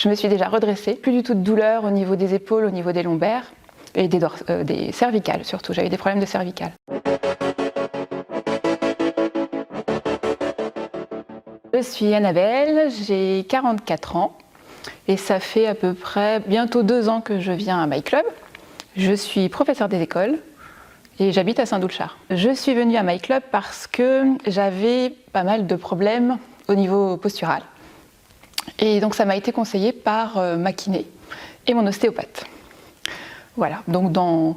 Je me suis déjà redressée, plus du tout de douleur au niveau des épaules, au niveau des lombaires et des cervicales surtout, j'avais des problèmes de cervicales. Je suis Annabelle, j'ai 44 ans et ça fait à peu près bientôt 2 ans que je viens à My Club. Je suis professeure des écoles et j'habite à Saint-Doulchard. Je suis venue à My Club parce que j'avais pas mal de problèmes au niveau postural. Et donc ça m'a été conseillé par ma kiné et mon ostéopathe. Voilà, donc dans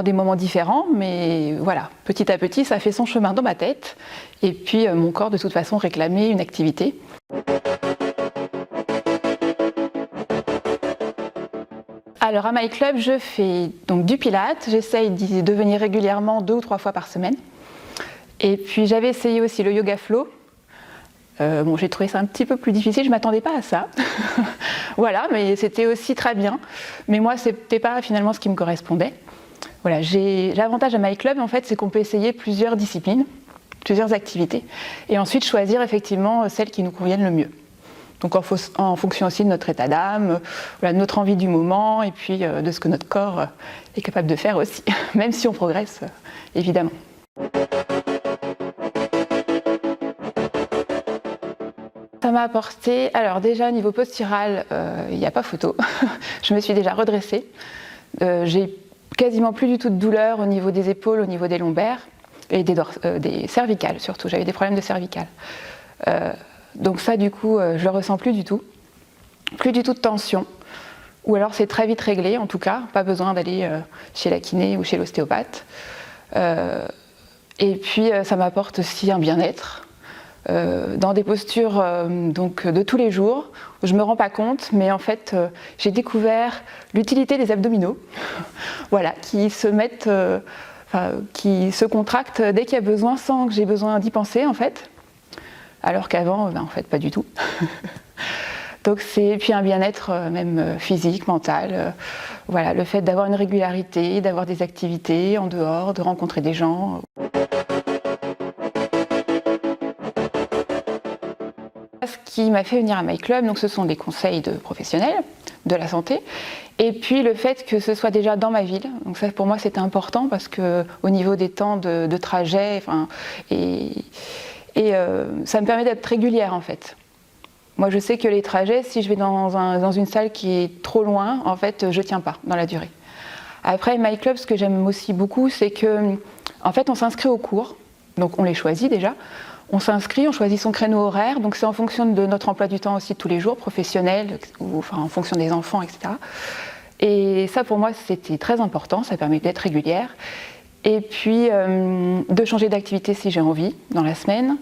des moments différents, mais voilà, petit à petit ça fait son chemin dans ma tête. Et puis mon corps de toute façon réclamait une activité. Alors à My Club, je fais donc du pilates, j'essaye de venir régulièrement 2 ou 3 fois par semaine. Et puis j'avais essayé aussi le yoga flow. Bon, j'ai trouvé ça un petit peu plus difficile, je ne m'attendais pas à ça. Voilà, mais c'était aussi très bien. Mais moi, ce n'était pas finalement ce qui me correspondait. Voilà, l'avantage à My Club, en fait, c'est qu'on peut essayer plusieurs disciplines, plusieurs activités, et ensuite choisir effectivement celles qui nous conviennent le mieux. Donc en fonction aussi de notre état d'âme, voilà, de notre envie du moment, et puis de ce que notre corps est capable de faire aussi, même si on progresse, évidemment. Ça m'a apporté, alors déjà au niveau postural, il n'y a pas photo. Je me suis déjà redressée. J'ai quasiment plus du tout de douleur au niveau des épaules, au niveau des lombaires et des cervicales surtout. J'avais des problèmes de cervicales. Donc ça du coup, je le ressens plus du tout. Plus du tout de tension. Ou alors c'est très vite réglé en tout cas. Pas besoin d'aller chez la kiné ou chez l'ostéopathe. Et puis ça m'apporte aussi un bien-être. Dans des postures donc, de tous les jours, où je ne me rends pas compte, mais en fait j'ai découvert l'utilité des abdominaux, voilà, qui se contractent dès qu'il y a besoin, sans que j'ai besoin d'y penser en fait, alors qu'avant, en fait pas du tout. Donc c'est puis un bien-être même physique, mental, voilà, le fait d'avoir une régularité, d'avoir des activités en dehors, de rencontrer des gens. Ce qui m'a fait venir à My Club, donc ce sont des conseils de professionnels de la santé, et puis le fait que ce soit déjà dans ma ville. Donc ça pour moi c'était important parce que au niveau des temps de trajet, ça me permet d'être régulière en fait. Moi je sais que les trajets, si je vais dans une salle qui est trop loin, en fait je tiens pas dans la durée. Après My Club, ce que j'aime aussi beaucoup, c'est que en fait on s'inscrit aux cours, donc on les choisit déjà. On s'inscrit, on choisit son créneau horaire, donc c'est en fonction de notre emploi du temps aussi de tous les jours, professionnel, ou enfin, en fonction des enfants, etc. Et ça pour moi c'était très important, ça permet d'être régulière. Et puis de changer d'activité si j'ai envie dans la semaine.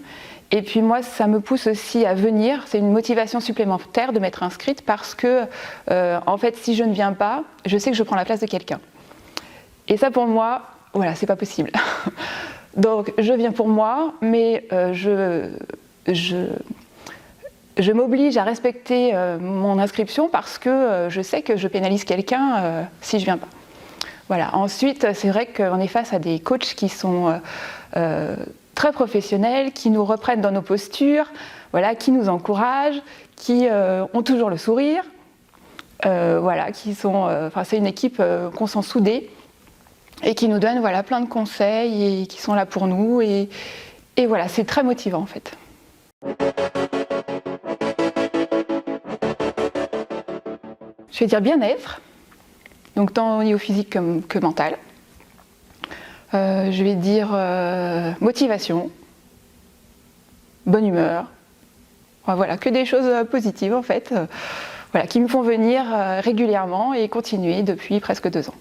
Et puis moi ça me pousse aussi à venir, c'est une motivation supplémentaire de m'être inscrite parce que en fait si je ne viens pas, je sais que je prends la place de quelqu'un. Et ça pour moi, voilà, c'est pas possible. Donc je viens pour moi, mais je m'oblige à respecter mon inscription parce que je sais que je pénalise quelqu'un si je viens pas. Voilà. Ensuite, c'est vrai qu'on est face à des coachs qui sont très professionnels, qui nous reprennent dans nos postures, voilà, qui nous encouragent, qui ont toujours le sourire, voilà, c'est une équipe qu'on sent soudée. Et qui nous donnent voilà, plein de conseils et qui sont là pour nous. Et voilà, c'est très motivant en fait. Je vais dire bien-être, donc tant au niveau physique que mental. Je vais dire motivation, bonne humeur. Voilà, que des choses positives en fait, voilà, qui me font venir régulièrement et continuer depuis presque 2 ans.